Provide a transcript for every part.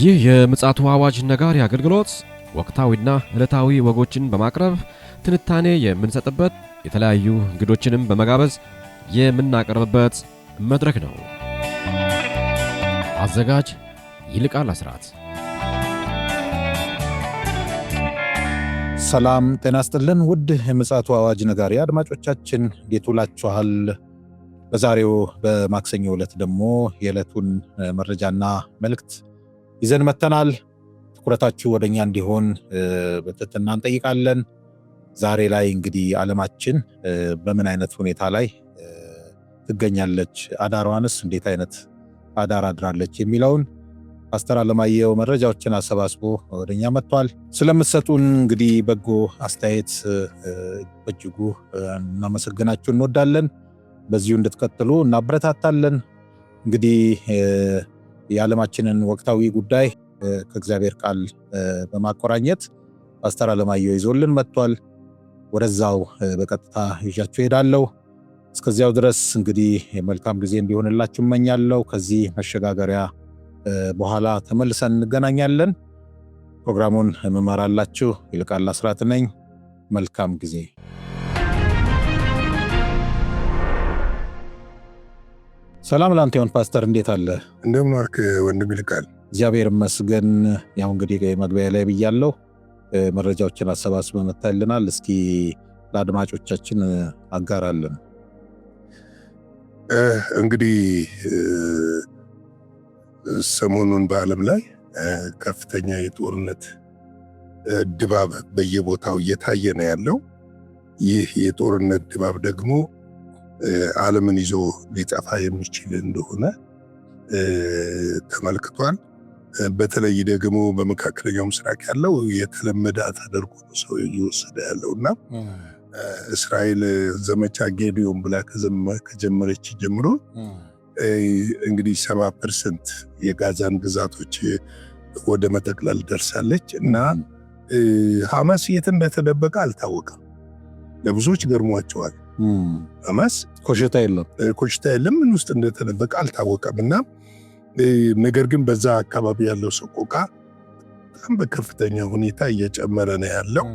ይህ የምጽአቱ አዋጅ ነጋሪ አገልግሎት ወቅታዊና ዕለታዊ ወጎችን በማቅረብ ትንታኔ የምንሰጥበት የተለያዩ እንግዶችንም በመጋበዝ የምናቀርብበት መድረክ ነው። አዘጋጅ ይልቃል አስራት። ሰላም ጤና ይስጥልን ውድ የምጽአቱ አዋጅ ነጋሪ አድማጮቻችን እንዴት ውላችኋል? በዛሬው በማክሰኞ ዕለት ደግሞ የዕለቱን መረጃና መልእክት ይዘን መተናል። ትኩረታችሁ ወደኛ እንዲሆን በትህትና እንጠይቃለን። ዛሬ ላይ እንግዲህ ዓለማችን በምን አይነት ሁኔታ ላይ ትገኛለች፣ አዳሯንስ እንዴት አይነት አዳር አድራለች የሚለውን ፓስተር አለማየሁ መረጃዎችን አሰባስቦ ወደኛ መጥቷል። ስለምትሰጡን እንግዲህ በጎ አስተያየት በእጅጉ እናመሰግናችሁ እንወዳለን። በዚሁ እንድትቀጥሉ እናበረታታለን። እንግዲህ የዓለማችንን ወቅታዊ ጉዳይ ከእግዚአብሔር ቃል በማቆራኘት ፓስተር አለማየሁ ይዞልን መጥቷል። ወደዛው በቀጥታ ይዣችሁ ሄዳለሁ። እስከዚያው ድረስ እንግዲህ መልካም ጊዜ እንዲሆንላችሁ እመኛለሁ። ከዚህ መሸጋገሪያ በኋላ ተመልሰን እንገናኛለን። ፕሮግራሙን እመራላችሁ ይልቃል አስራት ነኝ። መልካም ጊዜ። ሰላም ላንተ ይሁን ፓስተር፣ እንዴት አለ? እንደምን ዋልክ ወንድም ይልቃል? እግዚአብሔር ይመስገን። ያው እንግዲህ መግቢያ ላይ ብያለሁ መረጃዎችን አሰባስበን መጥተናል። እስኪ ለአድማጮቻችን አጋራለን። እንግዲህ ሰሞኑን በዓለም ላይ ከፍተኛ የጦርነት ድባብ በየቦታው እየታየ ነው ያለው። ይህ የጦርነት ድባብ ደግሞ ዓለምን ይዞ ሊጠፋ የሚችል እንደሆነ ተመልክቷል። በተለይ ደግሞ በመካከለኛው ምስራቅ ያለው የተለመደ ተደርጎ ሰው እየወሰደ ያለውና እስራኤል ዘመቻ ጌዲዮን ብላ ከጀመረች ጀምሮ እንግዲህ 70% የጋዛን ግዛቶች ወደ መጠቅለል ደርሳለች እና ሐማስ የት እንደተደበቀ አልታወቀም። ለብዙዎች ገርሟቸዋል። ሐማስ ኮሽታ የለም ምን ውስጥ እንደተደበቀ አልታወቀም እና ነገር ግን በዛ አካባቢ ያለው ሰቆቃ በጣም በከፍተኛ ሁኔታ እየጨመረ ነው ያለው።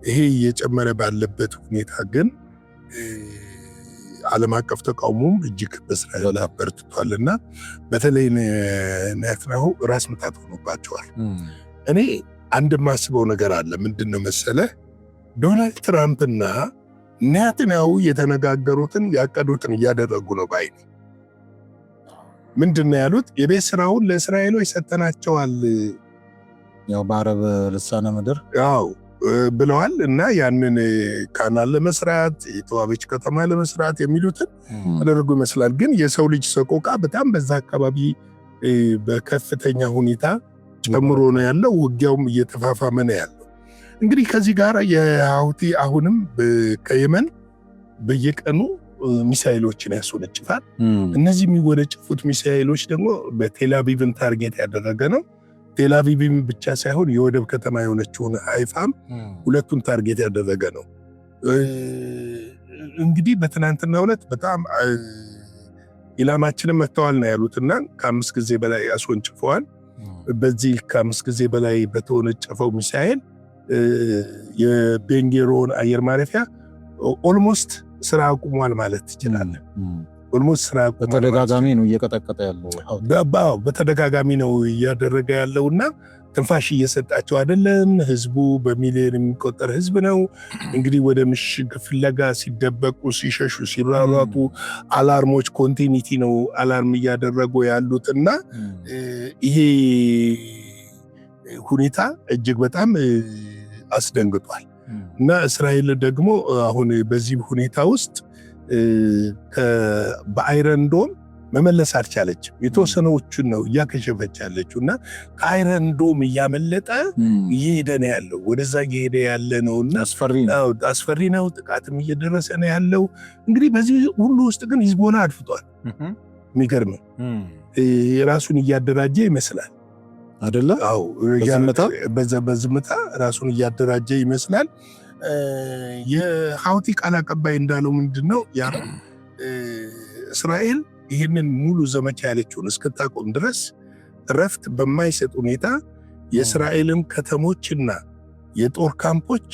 ይሄ እየጨመረ ባለበት ሁኔታ ግን ዓለም አቀፍ ተቃውሞም እጅግ በእስራኤል አበርትቷልና በተለይ ኔታንያሁ ራስ ምታት ሆኖባቸዋል። እኔ አንድ ማስበው ነገር አለ። ምንድነው መሰለ? ዶናልድ ትራምፕና ኔታንያሁ የተነጋገሩትን ያቀዱትን እያደረጉ ነው ባይ። ምንድነው ያሉት? የቤት ስራውን ለእስራኤሎች ሰጠናቸዋል፣ ያው በአረብ ልሳነ ምድር ያው ብለዋል እና ያንን ካናል ለመስራት የተዋበች ከተማ ለመስራት የሚሉትን አደረጉ ይመስላል። ግን የሰው ልጅ ሰቆቃ በጣም በዛ አካባቢ በከፍተኛ ሁኔታ ጨምሮ ነው ያለው። ውጊያውም እየተፋፋመ ነው ያለው። እንግዲህ ከዚህ ጋር የሁቲ አሁንም ከየመን በየቀኑ ሚሳኤሎችን ያስወነጭፋል። እነዚህ የሚወነጭፉት ሚሳኤሎች ደግሞ በቴልአቪቭን ታርጌት ያደረገ ነው። ቴልአቪቭን ብቻ ሳይሆን የወደብ ከተማ የሆነችውን ሃይፋም ሁለቱን ታርጌት ያደረገ ነው። እንግዲህ በትናንትናው ዕለት በጣም ኢላማችንን መተዋል ነው ያሉትና ከ5 ጊዜ በላይ አስወንጭፈዋል። በዚህ ከ5 ጊዜ በላይ በተወነጨፈው ሚሳኤል የቤንጌሮን አየር ማረፊያ ኦልሞስት ስራ አቁሟል ማለት ትችላለህ። ኦልሞስት ስራ አቁሟል። በተደጋጋሚ ነው እየቀጠቀጠ ያለው። በተደጋጋሚ ነው እያደረገ ያለውና ትንፋሽ እየሰጣቸው አይደለም። ህዝቡ በሚሊዮን የሚቆጠር ህዝብ ነው እንግዲህ ወደ ምሽግ ፍለጋ ሲደበቁ ሲሸሹ ሲራራጡ አላርሞች ኮንቲኒቲ ነው አላርም እያደረጉ ያሉትና ይሄ ሁኔታ እጅግ በጣም አስደንግጧል። እና እስራኤል ደግሞ አሁን በዚህ ሁኔታ ውስጥ በአይረን ዶም መመለስ አልቻለችም። የተወሰነዎቹን ነው እያከሸፈች ያለችው እና ከአይረን ዶም እያመለጠ እየሄደ ነው ያለው፣ ወደዛ እየሄደ ያለ ነውና አስፈሪ ነው። ጥቃትም እየደረሰ ነው ያለው። እንግዲህ በዚህ ሁሉ ውስጥ ግን ሂዝቦላ አድፍጧል። የሚገርም ራሱን እያደራጀ ይመስላል አይደለ? አዎ በዝምታ ራሱን እያደራጀ ይመስላል። የሁቲ ቃል አቀባይ እንዳለው ምንድነው ያ እስራኤል ይህንን ሙሉ ዘመቻ ያለችውን እስክታቆም ድረስ ረፍት በማይሰጥ ሁኔታ የእስራኤልን ከተሞችና የጦር ካምፖች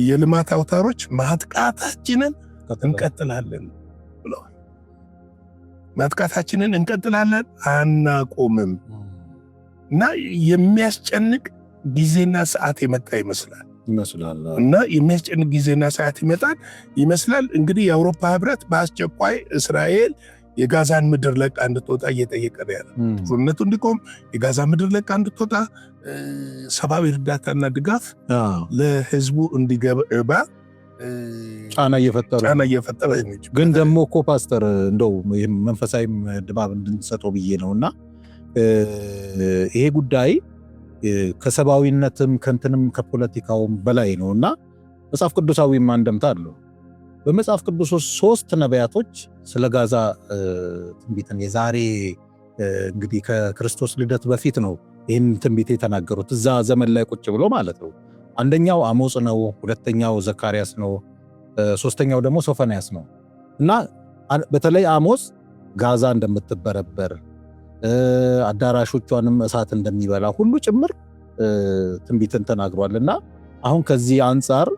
የልማት አውታሮች ማጥቃታችንን እንቀጥላለን ብለዋል። ማጥቃታችንን እንቀጥላለን አናቆምም። እና የሚያስጨንቅ ጊዜና ሰዓት የመጣ ይመስላል እና የሚያስጨንቅ ጊዜና ሰዓት ይመስላል። እንግዲህ የአውሮፓ ህብረት በአስቸኳይ እስራኤል የጋዛን ምድር ለቃ እንድትወጣ እየጠየቀ ነው ያለው። ጦርነቱ እንዲቆም የጋዛ ምድር ለቃ እንድትወጣ ሰብአዊ እርዳታና ድጋፍ ለህዝቡ እንዲገባ ጫና እየፈጠረ ግን ደግሞ እኮ ፓስተር እንደው መንፈሳዊም ድባብ እንድንሰጠው ብዬ ነውና ይሄ ጉዳይ ከሰብአዊነትም ከእንትንም ከፖለቲካውም በላይ ነውና መጽሐፍ ቅዱሳዊም አንደምታ አለው። በመጽሐፍ ቅዱስ 3 ነቢያቶች ስለ ጋዛ ትንቢትን የዛሬ እንግዲህ ከክርስቶስ ልደት በፊት ነው ይህን ትንቢት የተናገሩት እዛ ዘመን ላይ ቁጭ ብሎ ማለት ነው። አንደኛው አሞጽ ነው፣ ሁለተኛው ዘካርያስ ነው፣ ሶስተኛው ደግሞ ሶፎንያስ ነው። እና በተለይ አሞጽ ጋዛ እንደምትበረበር አዳራሾቿንም እሳት እንደሚበላ ሁሉ ጭምር ትንቢትን ተናግሯልና አሁን ከዚህ አንጻር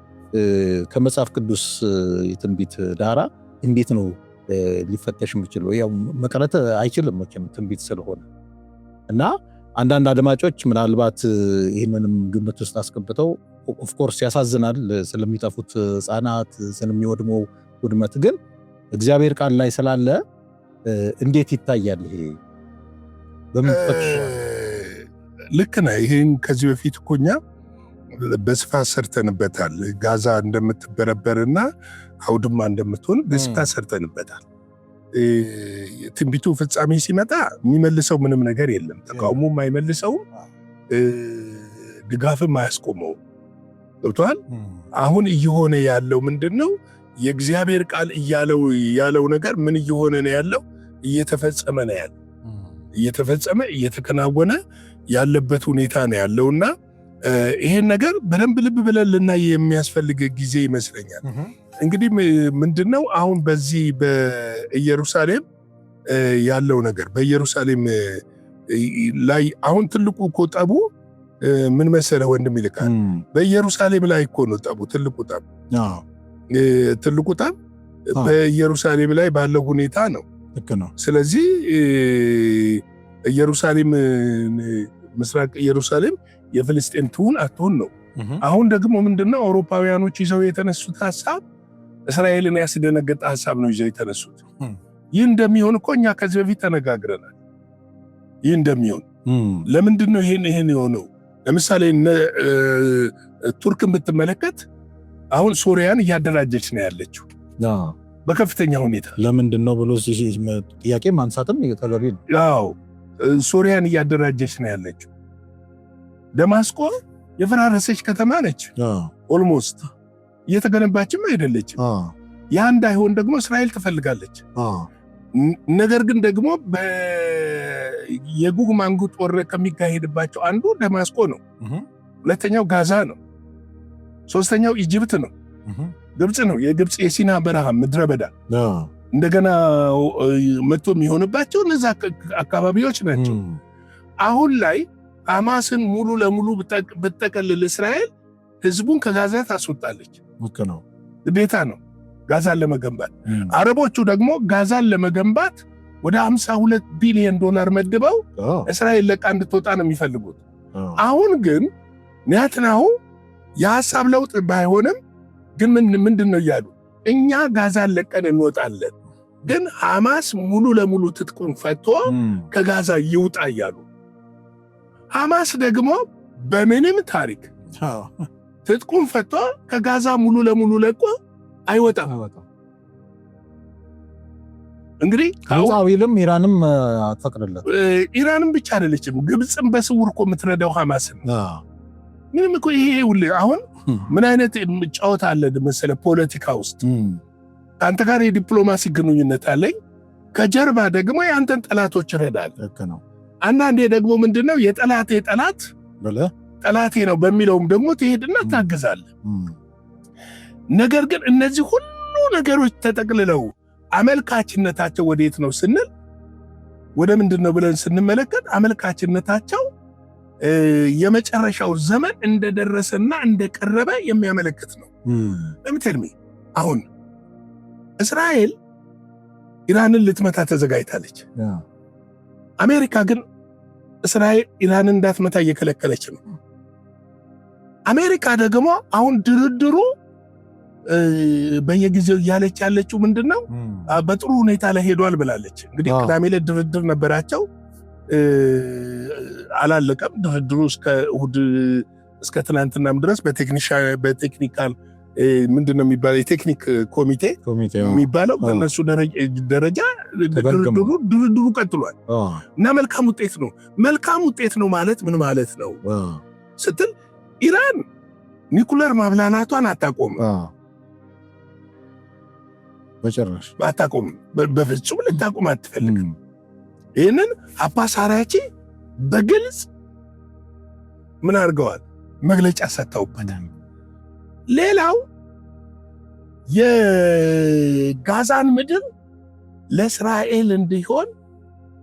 ከመጽሐፍ ቅዱስ የትንቢት ዳራ እንዴት ነው ሊፈተሽ የሚችለው? ያው መቅረት አይችልም መቼም ትንቢት ስለሆነ እና አንዳንድ አድማጮች ምናልባት ይህንንም ግምት ውስጥ አስገብተው ኦፍ ኮርስ ያሳዝናል ስለሚጠፉት ሕፃናት ስለሚወድመው ውድመት፣ ግን እግዚአብሔር ቃል ላይ ስላለ እንዴት ይታያል ይሄ? ልክ ነህ። ይህን ከዚህ በፊት እኮ እኛ በስፋት ሰርተንበታል። ጋዛ እንደምትበረበርና አውድማ እንደምትሆን በስፋት ሰርተንበታል። ትንቢቱ ፍጻሜ ሲመጣ የሚመልሰው ምንም ነገር የለም። ተቃውሞም አይመልሰውም፣ ድጋፍም አያስቆመው። ገብቶሃል? አሁን እየሆነ ያለው ምንድን ነው? የእግዚአብሔር ቃል ያለው ነገር ምን እየሆነ ነው ያለው? እየተፈጸመ ነው ያለው። እየተፈጸመ እየተከናወነ ያለበት ሁኔታ ነው ያለውና ይሄን ነገር በደንብ ልብ ብለን ልናይ የሚያስፈልግ ጊዜ ይመስለኛል። እንግዲህ ምንድነው አሁን በዚህ በኢየሩሳሌም ያለው ነገር በኢየሩሳሌም ላይ አሁን ትልቁ እኮ ጠቡ ምን መሰለ ወንድም ይልካል፣ በኢየሩሳሌም ላይ እኮ ነው ጠቡ። ትልቁ ጠብ በኢየሩሳሌም ላይ ባለው ሁኔታ ነው። ስለዚህ ኢየሩሳሌም ምስራቅ ኢየሩሳሌም የፍልስጤም ትሁን አትሁን ነው። አሁን ደግሞ ምንድነው አውሮፓውያኖች ይዘው የተነሱት ሐሳብ እስራኤልን ያስደነገጠ ሐሳብ ነው ይዘው የተነሱት። ይህ እንደሚሆን እኮ እኛ ከዚህ በፊት ተነጋግረናል። ይህ እንደሚሆን ለምንድነው ይሄን የሆነው? ለምሳሌ ቱርክን ብትመለከት አሁን ሶሪያን እያደራጀች ነው ያለችው በከፍተኛ ሁኔታ። ለምንድነው ብሎ ጥያቄ ማንሳትም ተገቢ ነው። ያው ሶሪያን እያደራጀች ነው ያለችው። ደማስቆ የፈራረሰች ከተማ ነች። ኦልሞስት እየተገነባችም አይደለችም። ያ እንዳይሆን ደግሞ እስራኤል ትፈልጋለች። ነገር ግን ደግሞ የጉግ ማንጉ ጦር ከሚካሄድባቸው አንዱ ደማስቆ ነው። ሁለተኛው ጋዛ ነው። ሶስተኛው ኢጅፕት ነው፣ ግብፅ ነው። የግብፅ የሲና በረሃ ምድረ በዳ እንደገና መጥቶ የሚሆንባቸው እነዛ አካባቢዎች ናቸው። አሁን ላይ ሐማስን ሙሉ ለሙሉ ብትጠቀልል እስራኤል ህዝቡን ከጋዛ ታስወጣለች። ግዴታ ነው ጋዛን ለመገንባት። አረቦቹ ደግሞ ጋዛን ለመገንባት ወደ 52 ቢሊዮን ዶላር መድበው እስራኤል ለቃ እንድትወጣ ነው የሚፈልጉት። አሁን ግን ኔታንያሁ የሐሳብ ለውጥ ባይሆንም ግን ምንድን ነው እያሉ እኛ ጋዛን ለቀን እንወጣለን፣ ግን ሐማስ ሙሉ ለሙሉ ትጥቁን ፈቶ ከጋዛ ይውጣ እያሉ። ሐማስ ደግሞ በምንም ታሪክ ትጥቁን ፈቶ ከጋዛ ሙሉ ለሙሉ ለቆ አይወጣም። እንግዲህ ግብፃዊልም ኢራንም አትፈቅድለት። ኢራንም ብቻ አይደለችም፣ ግብፅም በስውር እኮ የምትረዳው ሐማስ ነው። ምንም እኮ ይሄ አሁን ምን አይነት ጨዋታ አለ መሰለ ፖለቲካ ውስጥ። አንተ ጋር የዲፕሎማሲ ግንኙነት አለኝ፣ ከጀርባ ደግሞ የአንተን ጠላቶች ይረዳል። አንዳንዴ ደግሞ ምንድነው የጠላቴ ጠላት ጠላቴ ነው በሚለውም ደግሞ ትሄድና ታገዛለህ። ነገር ግን እነዚህ ሁሉ ነገሮች ተጠቅልለው አመልካችነታቸው ወዴት ነው ስንል ወደ ምንድነው ብለን ስንመለከት አመልካችነታቸው የመጨረሻው ዘመን እንደደረሰና እንደቀረበ የሚያመለክት ነው። ለምትልሚ አሁን እስራኤል ኢራንን ልትመታ ተዘጋጅታለች። አሜሪካ ግን እስራኤል ኢራንን እንዳትመታ እየከለከለች ነው። አሜሪካ ደግሞ አሁን ድርድሩ በየጊዜው እያለች ያለችው ምንድነው በጥሩ ሁኔታ ላይ ሄዷል ብላለች። እንግዲህ ቅዳሜ ላይ ድርድር ነበራቸው፣ አላለቀም ድርድሩ እስከ እሁድ እስከ ትናንትናም ድረስ በቴክኒካል ምንድነው የሚባለው የቴክኒክ ኮሚቴ የሚባለው በእነሱ ደረጃ ድርድሩ ቀጥሏል እና መልካም ውጤት ነው። መልካም ውጤት ነው ማለት ምን ማለት ነው ስትል ኢራን ኒኩለር ማብላላቷን አታቆም፣ በጭራሽ አታቆም፣ በፍጹም ልታቆም አትፈልግም። ይህንን አባስ አራቺ በግልጽ ምን አድርገዋል? መግለጫ ሰጥተውበታል። ሌላው የጋዛን ምድር ለእስራኤል እንዲሆን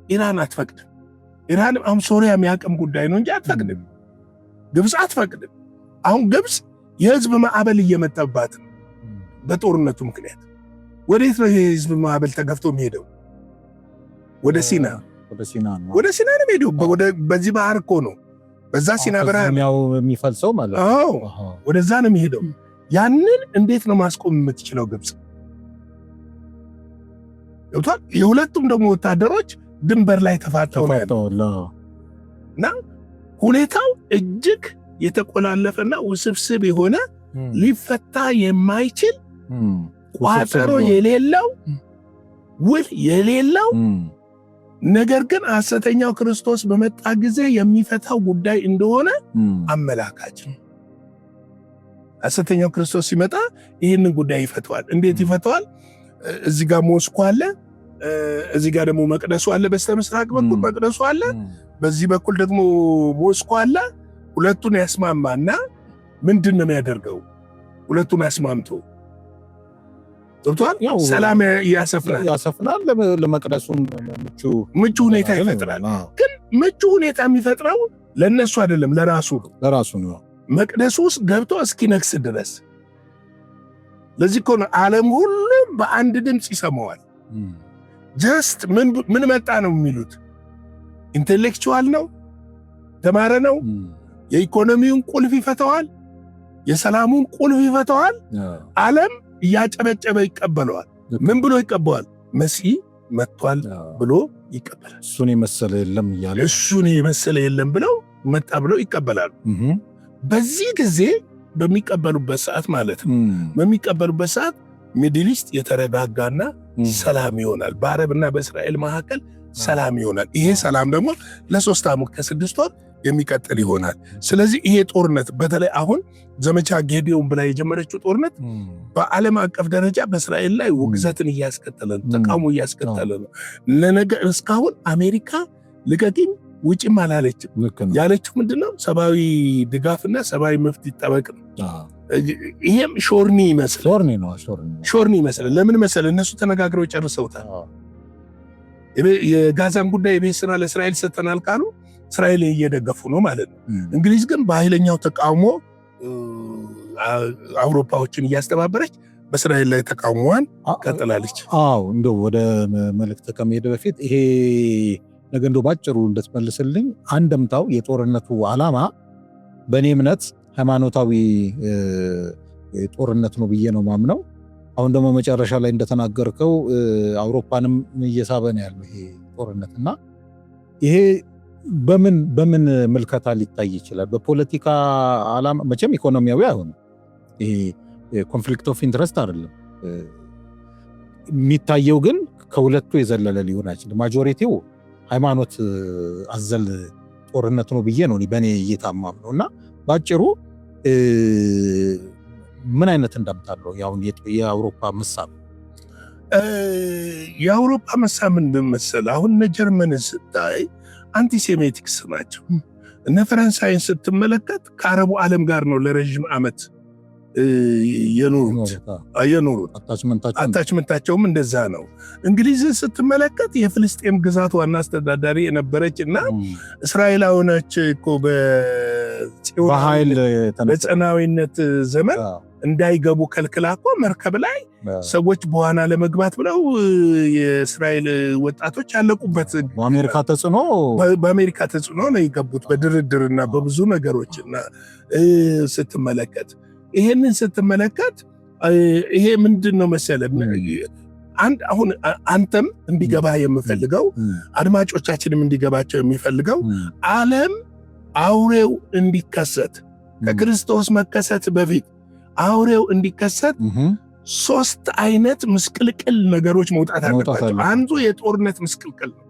ኢራን አትፈቅድም። ኢራን ሶሪያ የሚያቅም ጉዳይ ነው እንጂ አትፈቅድም። ግብፅ አትፈቅድም። አሁን ግብፅ የህዝብ ማዕበል እየመጣባት ነው በጦርነቱ ምክንያት። ወዴት ነው የህዝብ ማዕበል ተገፍቶ የሚሄደው? ወደ ሲና ነው የሚሄደው። በዚህ ባህር እኮ ነው በዛ ሲና ብርሃን የሚፈልሰው ማለት ነው። ወደዛ ነው የሚሄደው። ያንን እንዴት ነው ማስቆም የምትችለው ግብፅ? የሁለቱም ደግሞ ወታደሮች ድንበር ላይ ተፋጠው እና ሁኔታው እጅግ የተቆላለፈና ውስብስብ የሆነ ሊፈታ የማይችል ቋጠሮ የሌለው ውል የሌለው ነገር ግን ሐሰተኛው ክርስቶስ በመጣ ጊዜ የሚፈታው ጉዳይ እንደሆነ አመላካች ነው። ሐሰተኛው ክርስቶስ ሲመጣ ይህንን ጉዳይ ይፈተዋል። እንዴት ይፈተዋል? እዚህ ጋር ሞስኮ አለ፣ እዚህ ጋር ደግሞ መቅደሱ አለ። በስተምስራቅ በኩል መቅደሱ አለ፣ በዚህ በኩል ደግሞ ሞስኮ አለ። ሁለቱን ያስማማና ምንድን ነው የሚያደርገው? ሁለቱን አስማምቶ ቶታል ሰላም ያሰፍናል። ለመቅደሱም ምቹ ሁኔታ ይፈጥራል። ግን ምቹ ሁኔታ የሚፈጥረው ለነሱ አይደለም፣ ለራሱ ነው። መቅደሱ ውስጥ ገብቶ እስኪነግስ ድረስ። ለዚህ እኮ ነው ዓለም ሁሉም በአንድ ድምፅ ይሰማዋል። ጀስት ምን መጣ ነው የሚሉት? ኢንቴሌክቹዋል ነው፣ ተማረ ነው። የኢኮኖሚውን ቁልፍ ይፈተዋል፣ የሰላሙን ቁልፍ ይፈተዋል። ዓለም እያጨበጨበ ይቀበለዋል። ምን ብሎ ይቀበዋል? መሲህ መጥቷል ብሎ ይቀበላል። እሱን የመሰለ የለም እያለ እሱን የመሰለ የለም ብለው መጣ ብለው ይቀበላሉ። በዚህ ጊዜ በሚቀበሉበት ሰዓት ማለት ነው በሚቀበሉበት ሰዓት ሚድል ኢስት የተረጋጋና ሰላም ይሆናል። በአረብና በእስራኤል መካከል ሰላም ይሆናል። ይሄ ሰላም ደግሞ ለ3 ዓመት ከ6 ወር የሚቀጥል ይሆናል። ስለዚህ ይሄ ጦርነት በተለይ አሁን ዘመቻ ጌዲዮን ብላ የጀመረችው ጦርነት በዓለም አቀፍ ደረጃ በእስራኤል ላይ ውግዘትን እያስከተለ ነው፣ ተቃውሞ እያስከተለ ነው። ለነገር እስካሁን አሜሪካ ልቀቂም ውጭም አላለችም። ያለችው ምንድነው? ሰብአዊ ድጋፍና ሰብአዊ መብት ይጠበቅ ነው። ይሄም ሾርኒ ይመስላል። ለምን መሰለ? እነሱ ተነጋግረው ጨርሰውታል። የጋዛን ጉዳይ የቤት ስራ ለእስራኤል ሰጠናል ካሉ እስራኤል እየደገፉ ነው ማለት ነው። እንግሊዝ ግን በኃይለኛው ተቃውሞ አውሮፓዎችን እያስተባበረች በእስራኤል ላይ ተቃውሞዋን ቀጥላለች። እንደው ወደ መልእክት ከመሄድ በፊት ይሄ ነገር እንደው ባጭሩ እንደተመልስልኝ አንደምታው የጦርነቱ ዓላማ በእኔ እምነት ሃይማኖታዊ ጦርነት ነው ብዬ ነው ማምነው። አሁን ደግሞ መጨረሻ ላይ እንደተናገርከው አውሮፓንም እየሳበ ነው ያለው ይሄ ጦርነትና ይሄ በምን ምልከታ ሊታይ ይችላል? በፖለቲካ ዓላማ መቼም ኢኮኖሚያዊ አይሆንም። ይሄ ኮንፍሊክት ኦፍ ኢንትረስት አይደለም የሚታየው፣ ግን ከሁለቱ የዘለለ ሊሆን አይችልም። ማጆሪቲው ሃይማኖት አዘል ጦርነት ነው ብዬ ነው በእኔ እየታማም ነው። እና ባጭሩ ምን አይነት እንዳምታለው የአውሮፓ መሳብ የአውሮፓ መሳብ እንደመሰለ አሁን እነ ጀርመን ስታይ አንቲሴሜቲክስ ናቸው። እነ ፈረንሳይን ስትመለከት ከአረቡ ዓለም ጋር ነው ለረዥም ዓመት የኖሩት አታችመንታቸውም እንደዛ ነው። እንግሊዝን ስትመለከት የፍልስጤም ግዛት ዋና አስተዳዳሪ የነበረች እና እስራኤላውያኖች እኮ በጽናዊነት ዘመን እንዳይገቡ ከልክላ እኮ መርከብ ላይ ሰዎች በዋና ለመግባት ብለው የእስራኤል ወጣቶች ያለቁበት በአሜሪካ ተጽዕኖ ነው የገቡት በድርድርና በብዙ ነገሮችና ስትመለከት ይሄንን ስትመለከት ይሄ ምንድነው መሰለህ አሁን አንተም እንዲገባ የምፈልገው አድማጮቻችንም እንዲገባቸው የሚፈልገው ዓለም አውሬው እንዲከሰት ከክርስቶስ መከሰት በፊት አውሬው እንዲከሰት ሶስት አይነት ምስቅልቅል ነገሮች መውጣት አለባቸው። አንዱ የጦርነት ምስቅልቅል ነው።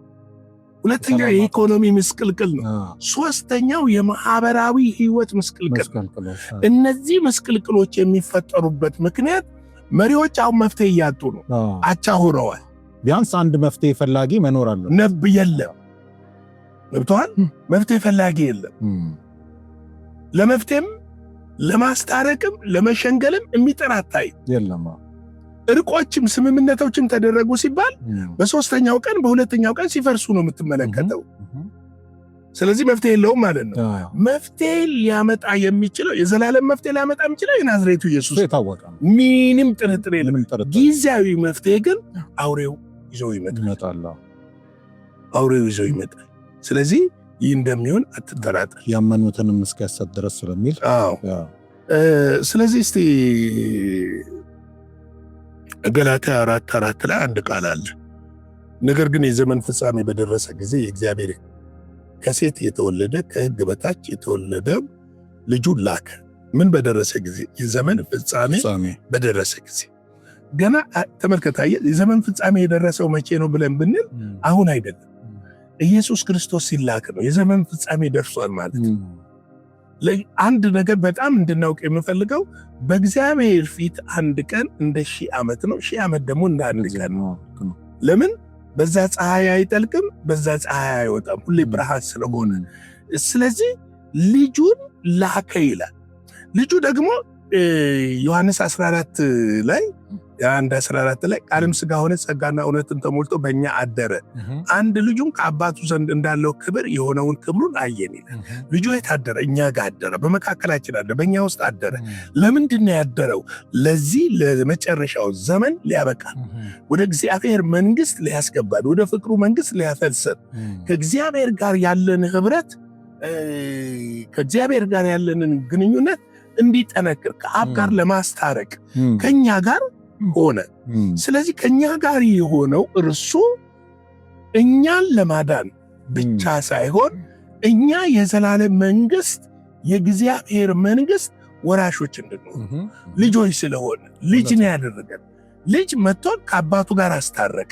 ሁለተኛው የኢኮኖሚ ምስቅልቅል ነው። ሶስተኛው የማህበራዊ ህይወት ምስቅልቅል። እነዚህ ምስቅልቅሎች የሚፈጠሩበት ምክንያት መሪዎች አሁን መፍትሄ እያጡ ነው። አቻ ሆነዋል። ቢያንስ አንድ መፍትሄ ፈላጊ መኖር አለ። ነብ የለም። ገብቶሃል? መፍትሄ ፈላጊ የለም። ለመፍትሄም ለማስታረቅም ለመሸንገልም የሚጠራታይ የለም። እርቆችም ስምምነቶችም ተደረጉ ሲባል በሶስተኛው ቀን በሁለተኛው ቀን ሲፈርሱ ነው የምትመለከተው። ስለዚህ መፍትሄ የለውም ማለት ነው። መፍትሄ ሊያመጣ የሚችለው የዘላለም መፍትሄ ሊያመጣ የሚችለው የናዝሬቱ ኢየሱስ ምንም ጥርጥር የለም። ጊዜያዊ መፍትሄ ግን አውሬው ይዘው ይመጣል። አውሬው ይዘው ይመጣል። ስለዚህ ይህ እንደሚሆን አትጠራጠር። ያመኑትንም እስኪያሰጥ ድረስ ስለሚል ስለዚህ እስቲ ገላትያ 4:4 ላይ አንድ ቃል አለ። ነገር ግን የዘመን ፍጻሜ በደረሰ ጊዜ የእግዚአብሔር ከሴት የተወለደ ከሕግ በታች የተወለደ ልጁን ላከ። ምን በደረሰ ጊዜ? የዘመን ፍጻሜ በደረሰ ጊዜ። ገና ተመልከታየ። የዘመን ፍጻሜ የደረሰው መቼ ነው ብለን ብንል አሁን አይደለም። ኢየሱስ ክርስቶስ ሲላክ ነው የዘመን ፍጻሜ ደርሷል ማለት ነው። አንድ ነገር በጣም እንድናውቅ የምፈልገው በእግዚአብሔር ፊት አንድ ቀን እንደ 1000 ዓመት ነው፣ 1000 ዓመት ደግሞ እንደ አንድ ቀን ነው። ለምን? በዛ ፀሐይ አይጠልቅም፣ በዛ ፀሐይ አይወጣም፣ ሁሌ ብርሃን ስለሆነ። ስለዚህ ልጁን ላከ ይላል። ልጁ ደግሞ ዮሐንስ 14 ላይ 1:14 ላይ ቃልም ሥጋ ሆነ ጸጋና እውነትን ተሞልቶ በእኛ አደረ፣ አንድ ልጁም ከአባቱ ዘንድ እንዳለው ክብር የሆነውን ክብሩን አየን ይላል። ልጁ የት አደረ? እኛ ጋር አደረ፣ በመካከላችን አደረ፣ በእኛ ውስጥ አደረ። ለምንድን ነው ያደረው? ለዚህ ለመጨረሻው ዘመን ሊያበቃን፣ ወደ እግዚአብሔር መንግስት ሊያስገባን፣ ወደ ፍቅሩ መንግስት ሊያፈልሰን፣ ከእግዚአብሔር ጋር ያለን ህብረት፣ ከእግዚአብሔር ጋር ያለንን ግንኙነት እንዲጠነክር፣ ከአብ ጋር ለማስታረቅ ከኛ ጋር ሆነ። ስለዚህ ከኛ ጋር የሆነው እርሱ እኛን ለማዳን ብቻ ሳይሆን እኛ የዘላለም መንግስት የእግዚአብሔር መንግስት ወራሾች እንድንሆን ልጆች ስለሆነ ልጅ ነው ያደረገን። ልጅ መጥቶ ከአባቱ ጋር አስታረቀ።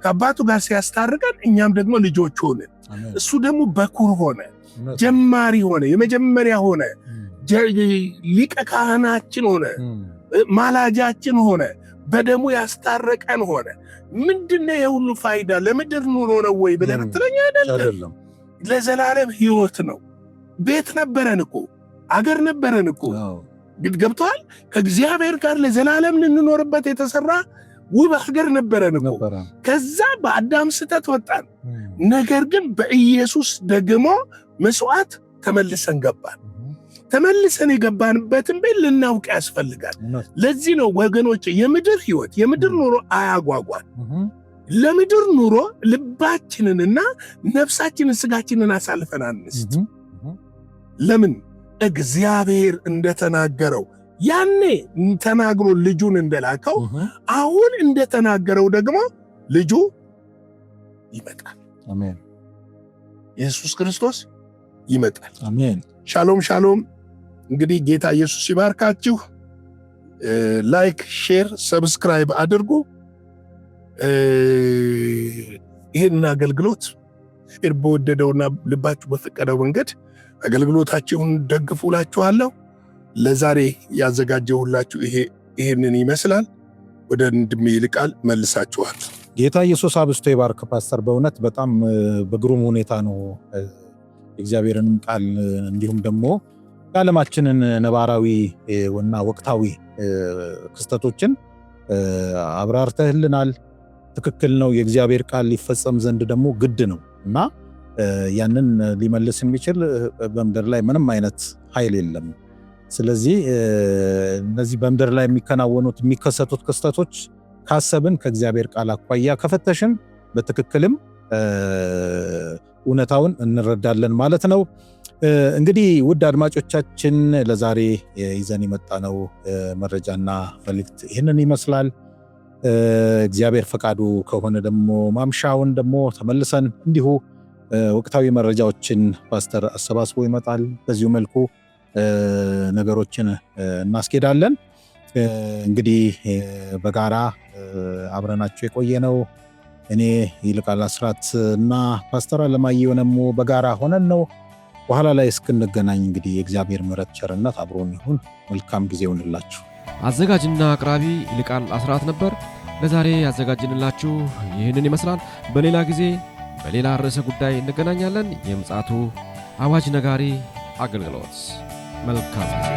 ከአባቱ ጋር ሲያስታርቀን እኛም ደግሞ ልጆች ሆነን፣ እሱ ደግሞ በኩር ሆነ፣ ጀማሪ ሆነ፣ የመጀመሪያ ሆነ፣ ሊቀ ካህናችን ሆነ፣ ማላጃችን ሆነ፣ በደሙ ያስታረቀን ሆነ። ምንድነው የሁሉ ፋይዳ? ለምድር ኑሮ ነው ወይ ብለህ ብትለኝ አይደለም። ለዘላለም ህይወት ነው። ቤት ነበረን እኮ፣ አገር ነበረን እኮ። ገብቶሃል? ከእግዚአብሔር ጋር ለዘላለም ልንኖርበት የተሰራ ውብ ሀገር ነበረን እኮ። ከዛ በአዳም ስተት ወጣን። ነገር ግን በኢየሱስ ደግሞ መስዋዕት ተመልሰን ገባን። ተመልሰን የገባንበትን ቤት ልናውቅ ያስፈልጋል። ለዚህ ነው ወገኖች የምድር ህይወት የምድር ኑሮ አያጓጓል። ለምድር ኑሮ ልባችንንና ነፍሳችንን ስጋችንን አሳልፈን አንስት። ለምን? እግዚአብሔር እንደተናገረው ያኔ ተናግሮ ልጁን እንደላከው አሁን እንደተናገረው ደግሞ ልጁ ይመጣል። አሜን። ኢየሱስ ክርስቶስ ይመጣል። አሜን። ሻሎም ሻሎም። እንግዲህ ጌታ ኢየሱስ ይባርካችሁ። ላይክ፣ ሼር፣ ሰብስክራይብ አድርጉ። ይህን አገልግሎት በወደደውና ልባችሁ በፈቀደው መንገድ አገልግሎታችሁን ደግፉላችኋለሁ። ለዛሬ ያዘጋጀሁላችሁ ይሄንን ይመስላል። ወደ ወንድሜ ይልቃል መልሳችኋል። ጌታ ኢየሱስ አብስቶ ይባርክ ፓስተር። በእውነት በጣም በግሩም ሁኔታ ነው እግዚአብሔርን ቃል እንዲሁም ደግሞ የዓለማችንን ነባራዊ እና ወቅታዊ ክስተቶችን አብራርተህልናል። ትክክል ነው። የእግዚአብሔር ቃል ሊፈጸም ዘንድ ደግሞ ግድ ነው እና ያንን ሊመልስ የሚችል በምድር ላይ ምንም አይነት ኃይል የለም። ስለዚህ እነዚህ በምድር ላይ የሚከሰቱት ክስተቶች ካሰብን ከእግዚአብሔር ቃል አኳያ ከፈተሽን በትክክልም እውነታውን እንረዳለን ማለት ነው። እንግዲህ ውድ አድማጮቻችን ለዛሬ ይዘን የመጣነው መረጃና መልእክት ይህንን ይመስላል። እግዚአብሔር ፈቃዱ ከሆነ ደግሞ ማምሻውን ደግሞ ተመልሰን እንዲሁ ወቅታዊ መረጃዎችን ፓስተር አሰባስቦ ይመጣል። በዚሁ መልኩ ነገሮችን እናስኬዳለን። እንግዲህ በጋራ አብረናቸው የቆየነው እኔ ይልቃል አስራት እና ፓስተር አለማየሁ ነሞ በጋራ ሆነን ነው። በኋላ ላይ እስክንገናኝ እንግዲህ የእግዚአብሔር ምሕረት ቸርነት አብሮን ይሁን። መልካም ጊዜ ይሁንላችሁ። አዘጋጅና አቅራቢ ይልቃል አስራት ነበር። ለዛሬ ያዘጋጅንላችሁ ይህንን ይመስላል። በሌላ ጊዜ በሌላ ርዕሰ ጉዳይ እንገናኛለን። የምፅዓቱ አዋጅ ነጋሪ አገልግሎት መልካም ጊዜ